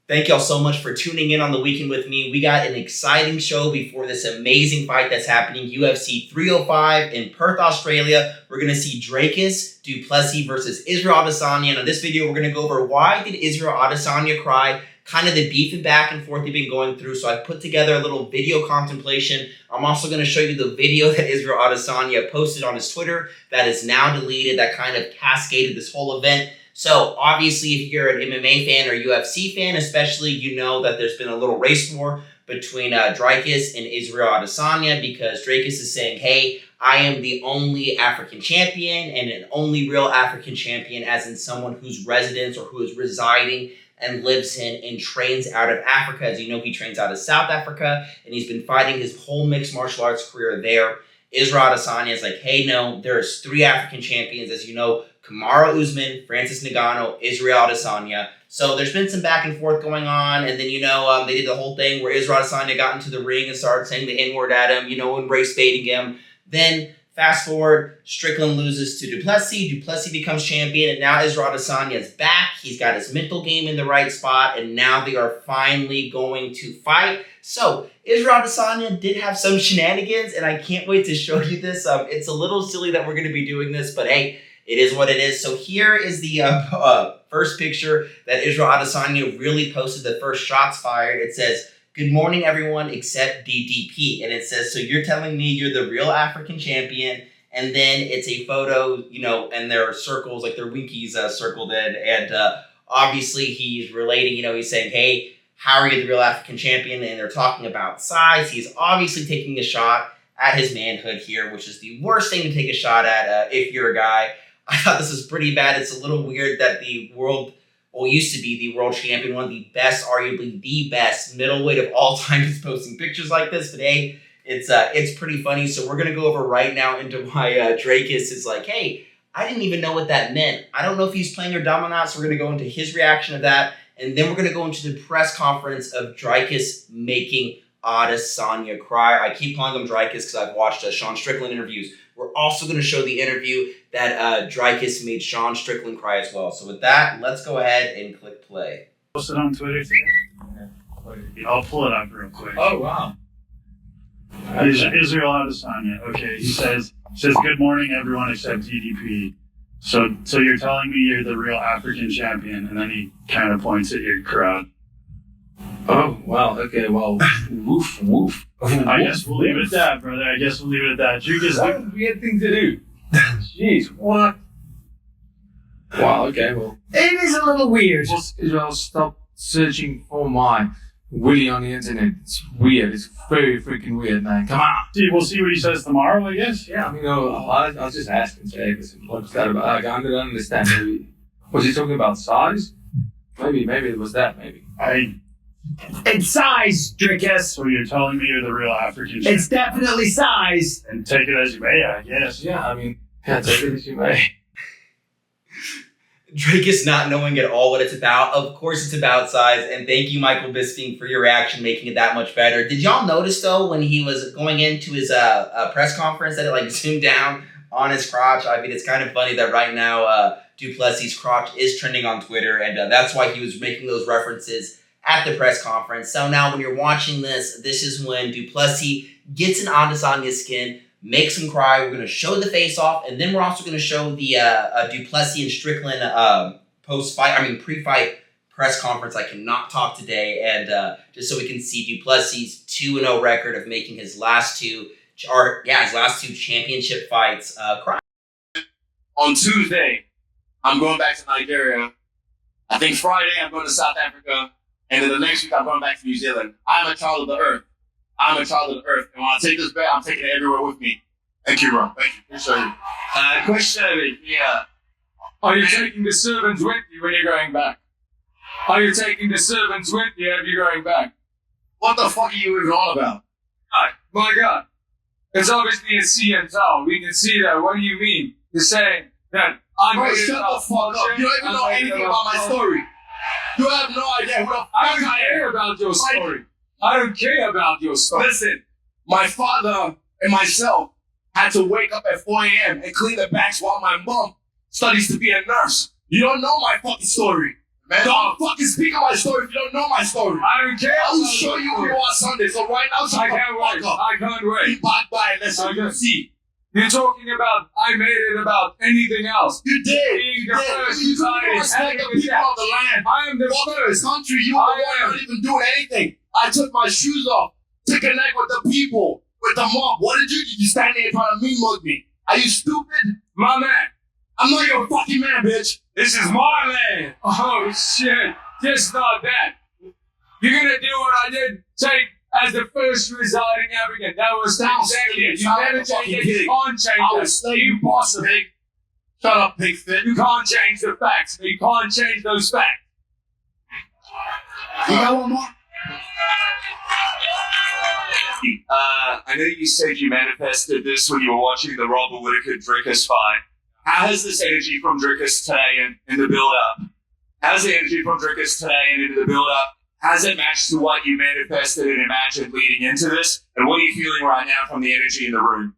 Thank y'all so much for tuning in on the weekend with me. We got an exciting show before this amazing fight that's happening. UFC 305 in Perth, Australia. We're going to see Dricus do Plessis versus Israel Adesanya. And on this video, we're going to go over why did Israel Adesanya cry, kind of the beef and back and forth they've been going through. So I put together a little video contemplation. I'm also going to show you the video that Israel Adesanya posted on his Twitter that is now deleted, that kind of cascaded this whole event. So obviously, if you're an MMA fan or UFC fan, especially, you know that there's been a little race war between Dricus and Israel Adesanya, because Dricus is saying, hey, I am the only African champion and an only real African champion, as in someone whose residence or who is residing and lives in and trains out of Africa. As you know, he trains out of South Africa, and he's been fighting his whole mixed martial arts career there. Israel Adesanya is like, hey, no, there's 3 African champions, as you know, Kamaru Usman, Francis Ngannou, Israel Adesanya. So there's been some back and forth going on, and then, they did the whole thing where Israel Adesanya got into the ring and started saying the N-word at him, and race baiting him. Then, fast forward, Strickland loses to Plessis. Plessis becomes champion, and now Israel Adesanya is back. He's got his mental game in the right spot, and now they are finally going to fight. So, Israel Adesanya did have some shenanigans, and I can't wait to show you this. It's a little silly that we're going to be doing this, but hey, it is what it is. So here is the first picture that Israel Adesanya really posted, the first shots fired. It says, "Good morning, everyone, except DDP." And it says, so you're telling me you're the real African champion. And then it's a photo, and there are circles, like their winkies circled in. And obviously he's relating, he's saying, hey, how are you the real African champion? And they're talking about size. He's obviously taking a shot at his manhood here, which is the worst thing to take a shot at if you're a guy. I thought this was pretty bad. It's a little weird that used to be the world champion, one of the best, arguably the best middleweight of all time, is posting pictures like this. But hey, it's pretty funny. So we're going to go over right now into why Dricus is like, hey, I didn't even know what that meant. I don't know if he's playing or dumb or not. So we're going to go into his reaction of that. And then we're going to go into the press conference of Dricus making Adesanya cry. I keep calling him Dricus because I've watched Sean Strickland interviews. We're also going to show the interview that Dricus made Sean Strickland cry as well. So with that, let's go ahead and click play. Posted on Twitter today. I'll pull it up real quick. Oh, wow. Israel Adesanya. Okay, he says, good morning, everyone except DDP. So you're telling me you're the real African champion, and then he kind of points at your crowd. Oh, wow. Okay, well, woof, woof. I guess we'll leave it at that, brother. Dricus, that's a weird thing to do. Jeez, what? Wow, okay, well. It is a little weird. Just, Israel, stop searching for my Willie on the internet. It's weird. It's very freaking weird, man. Come on. We'll see what he says tomorrow, I guess. Yeah, I'll just ask and say, listen, what's that about? I don't understand. Maybe. Was he talking about size? Maybe it was that, maybe. It's size, Dricus. So you're telling me you're the real African champion? It's definitely size. And take it as you may, I guess. Yeah, take it as you may. Dricus not knowing at all what it's about. Of course it's about size. And thank you, Michael Bisping, for your reaction, making it that much better. Did y'all notice, though, when he was going into his press conference that it zoomed down on his crotch? It's kind of funny that right now Plessis' crotch is trending on Twitter. And that's why he was making those references at the press conference. So now when you're watching this is when Plessis gets in Adesanya's skin, makes him cry. We're going to show the face-off, and then we're also going to show the Plessis and Strickland pre-fight press conference. I cannot talk today, and just so we can see Plessis' 2-0 record of making his last two championship fights cry. On Tuesday, I'm going back to Nigeria. I think Friday, I'm going to South Africa. And then the next week, I'm going back to New Zealand. I'm a child of the earth. And when I take this bet, I'm taking it everywhere with me. Thank you, bro. Thank you. Appreciate you. Question. Yeah. Are you taking the servants with you when you're going back? Are you taking the servants with you if you're going back? What the fuck are you even on about? My God. It's obviously a see and tell. We can see that. What do you mean? You're saying that I'm Bro, shut the fuck up. You don't even know anything about my story. You have no idea who the fuck I don't care about your story. I don't care about your story. Listen, my father and myself had to wake up at 4 a.m. and clean the backs while my mom studies to be a nurse. You don't know my fucking story. Man, don't fucking speak on my story if you don't know my story. I don't care. I will show you who you are Sunday. So right now, shut I the can't fuck wait. up. I can't wait. You back by it, listen. You see. You're talking about, I made it about anything else. You did. Being the first You society. respect the people of the land. I am the Walking in this first. country, you were the one not even doing anything. I took my shoes off to connect with the people, with the mob. What did you do? You standing there trying to mean mug me. Are you stupid? My man. I'm not your fucking man, bitch. This is my land. Oh, shit. Just not that. You're gonna do what I did, take as the first residing African. That was executive. You never change it. You can't change I it. was slave, you boss pig. Shut up, pig fit. You can't change the facts. You can't change those facts. You got one more? I know you said you manifested this when you were watching the Robert Whittaker-Dricus fight. How has this energy from Dricus today in the build-up? How's the energy from Dricus today and into the build-up? Has it matched to what you manifested and imagined leading into this? And what are you feeling right now from the energy in the room?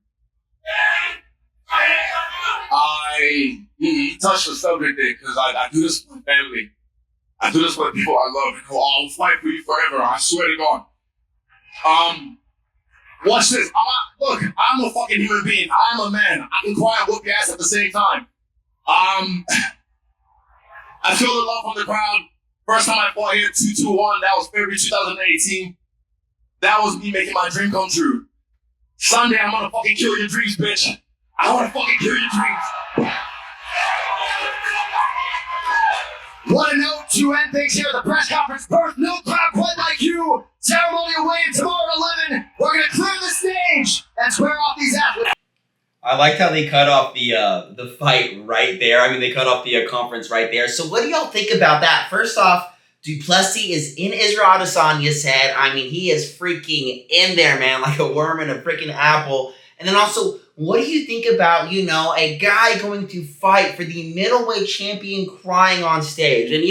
He touched the subject there because I do this for my family. I do this for the people I love. You know, I'll fight for you forever. I swear to God. Watch this. Look, I'm a fucking human being. I'm a man. I can cry and whoop your ass at the same time. I feel the love from the crowd. First time I fought here, 2-2-1. That was February 2018. That was me making my dream come true. Sunday, I'm gonna fucking kill your dreams, bitch. I wanna fucking kill your dreams. What a note to end things here at the press conference. Perth, no crowd quite like you. Ceremony away tomorrow at 11. We're going to clear the stage and square off these athletes. I liked how they cut off the fight right there. I mean, they cut off the conference right there. So what do y'all think about that? First off, Plessis is in Israel Adesanya's head. I mean, he is freaking in there, man, like a worm in a freaking apple. And then also, what do you think about, a guy going to fight for the middleweight champion crying on stage? And,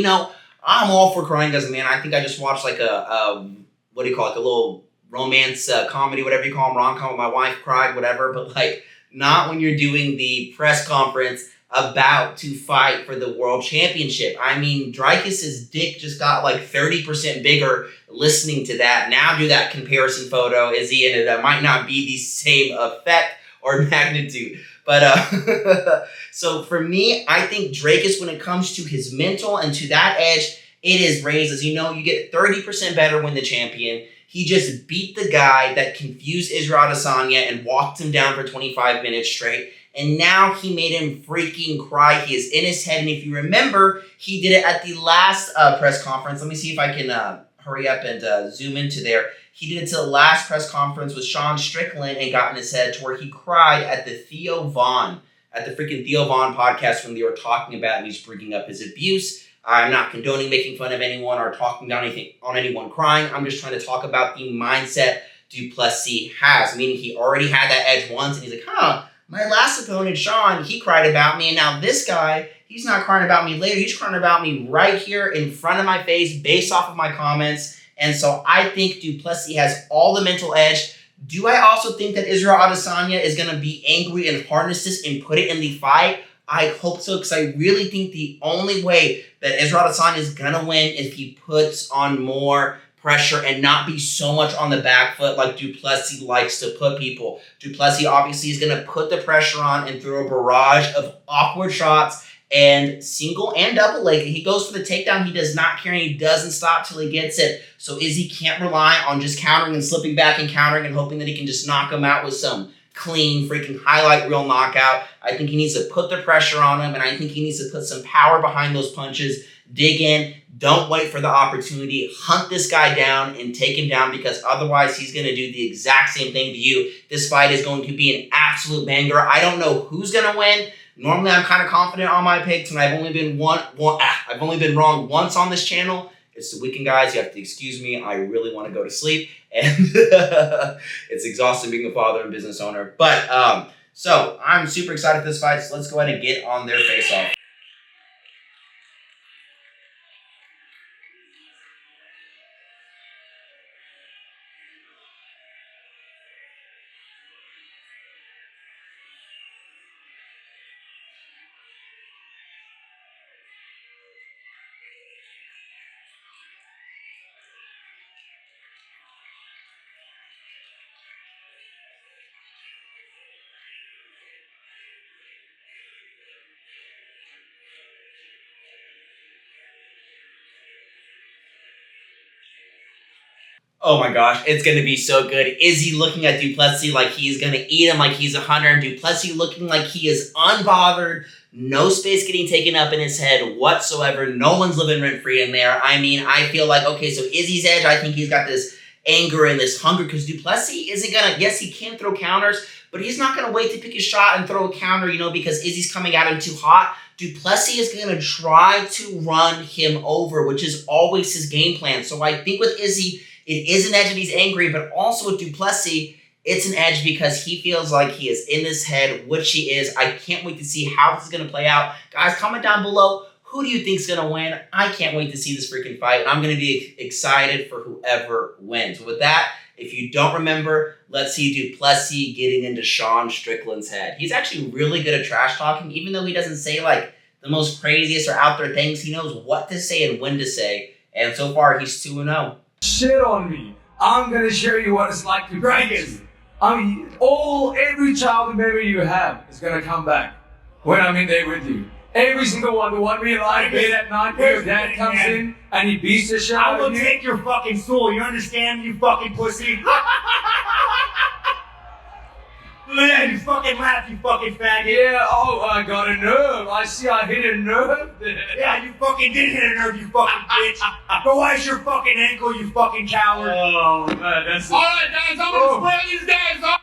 I'm all for crying as a man. I think I just watched like a little romance comedy, whatever you call them, rom-com with my wife, cried, whatever. But, not when you're doing the press conference about to fight for the world championship. I mean, Dricus's dick just got 30% bigger listening to that. Now do that comparison photo, Izzy, and it might not be the same effect or magnitude. But so for me, I think Dricus, when it comes to his mental and to that edge, it is raised. As you know, you get 30% better when the champion. He just beat the guy that confused Israel Adesanya and walked him down for 25 minutes straight. And now he made him freaking cry. He is in his head. And if you remember, he did it at the last press conference. Let me see if I can hurry up and zoom into there. He did it to the last press conference with Sean Strickland and got in his head to where he cried at the freaking Theo Vaughn podcast when they were talking about and he's bringing up his abuse. I'm not condoning making fun of anyone or talking down anything on anyone crying. I'm just trying to talk about the mindset Plessis has. Meaning he already had that edge once and he's like, my last opponent, Sean, he cried about me. And now this guy, he's not crying about me later. He's crying about me right here in front of my face based off of my comments. And so I think Plessis has all the mental edge. Do I also think that Israel Adesanya is going to be angry and harness this and put it in the fight? I hope so, because I really think the only way that Israel Adesanya is going to win is if he puts on more pressure and not be so much on the back foot like Plessis likes to put people. Plessis obviously is going to put the pressure on and throw a barrage of awkward shots and single and double leg. He goes for the takedown. He does not care and he doesn't stop till he gets it. So Izzy can't rely on just countering and slipping back and countering and hoping that he can just knock him out with some clean freaking highlight reel knockout. I think he needs to put the pressure on him and I think he needs to put some power behind those punches. Dig in. Don't wait for the opportunity. Hunt this guy down and take him down because otherwise he's going to do the exact same thing to you. This fight is going to be an absolute banger. I don't know who's going to win. Normally I'm kind of confident on my picks and I've only been wrong once on this channel. It's the weekend, guys. You have to excuse me. I really want to go to sleep and it's exhausting being a father and business owner. But so I'm super excited for this fight. So let's go ahead and get on their face-off. Oh my gosh, it's going to be so good. Izzy looking at Duplessis like he's going to eat him like he's a hunter, and Duplessis looking like he is unbothered, no space getting taken up in his head whatsoever. No one's living rent-free in there. I mean, I feel like, okay, so Izzy's edge, I think he's got this anger and this hunger because Duplessis isn't going to, yes, he can throw counters, but he's not going to wait to pick a shot and throw a counter, because Izzy's coming at him too hot. Duplessis is going to try to run him over, which is always his game plan. So I think with Izzy, it is an edge and he's angry, but also with Duplessis, it's an edge because he feels like he is in his head, which he is. I can't wait to see how this is going to play out. Guys, comment down below. Who do you think is going to win? I can't wait to see this freaking fight, and I'm going to be excited for whoever wins. With that, if you don't remember, let's see Duplessis getting into Sean Strickland's head. He's actually really good at trash talking, even though he doesn't say like the most craziest or out there things. He knows what to say and when to say, and so far he's 2-0. Shit on me. I'm gonna show you what it's like to Dricus. Every childhood memory you have is gonna come back when I'm in there with you. Every single one, the one we lie in bed at night where your dad comes in and he beats the shit out of you. I will take your fucking soul, you understand, you fucking pussy? Yeah, you fucking laugh, you fucking faggot. Yeah, I got a nerve. I see I hit a nerve there. Yeah, you fucking did hit a nerve, you fucking bitch. Go ice your fucking ankle, you fucking coward. Oh, man, that's... Alright, guys, I'm gonna split these guys off.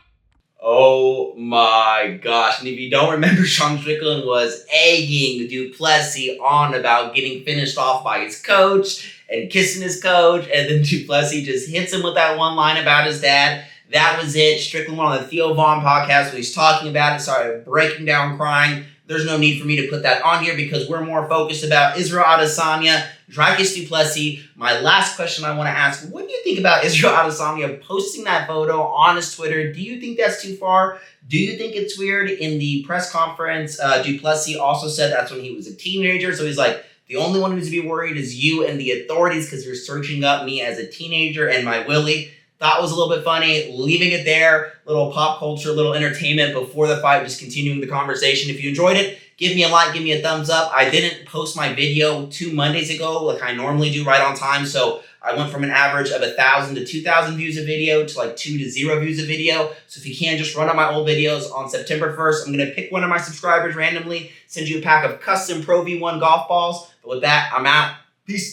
Oh my gosh. And if you don't remember, Sean Strickland was egging Duplessis on about getting finished off by his coach and kissing his coach, and then Duplessis just hits him with that one line about his dad. That was it. Strickland went on the Theo Vaughn podcast where he's talking about it, started breaking down, crying. There's no need for me to put that on here because we're more focused about Israel Adesanya, Dricus Duplessis. My last question I want to ask, what do you think about Israel Adesanya posting that photo on his Twitter? Do you think that's too far? Do you think it's weird? In the press conference, Duplessis also said that's when he was a teenager. So he's like, the only one who's to be worried is you and the authorities because you're searching up me as a teenager and my Willie. Thought was a little bit funny, leaving it there, little pop culture, little entertainment before the fight, just continuing the conversation. If you enjoyed it, give me a like, give me a thumbs up. I didn't post my video 2 Mondays ago like I normally do right on time, so I went from an average of 1,000 to 2,000 views a video to like 2 to 0 views a video. So if you can, just run on my old videos. On September 1st, I'm going to pick one of my subscribers randomly, send you a pack of custom Pro V1 golf balls. But with that, I'm out. Peace.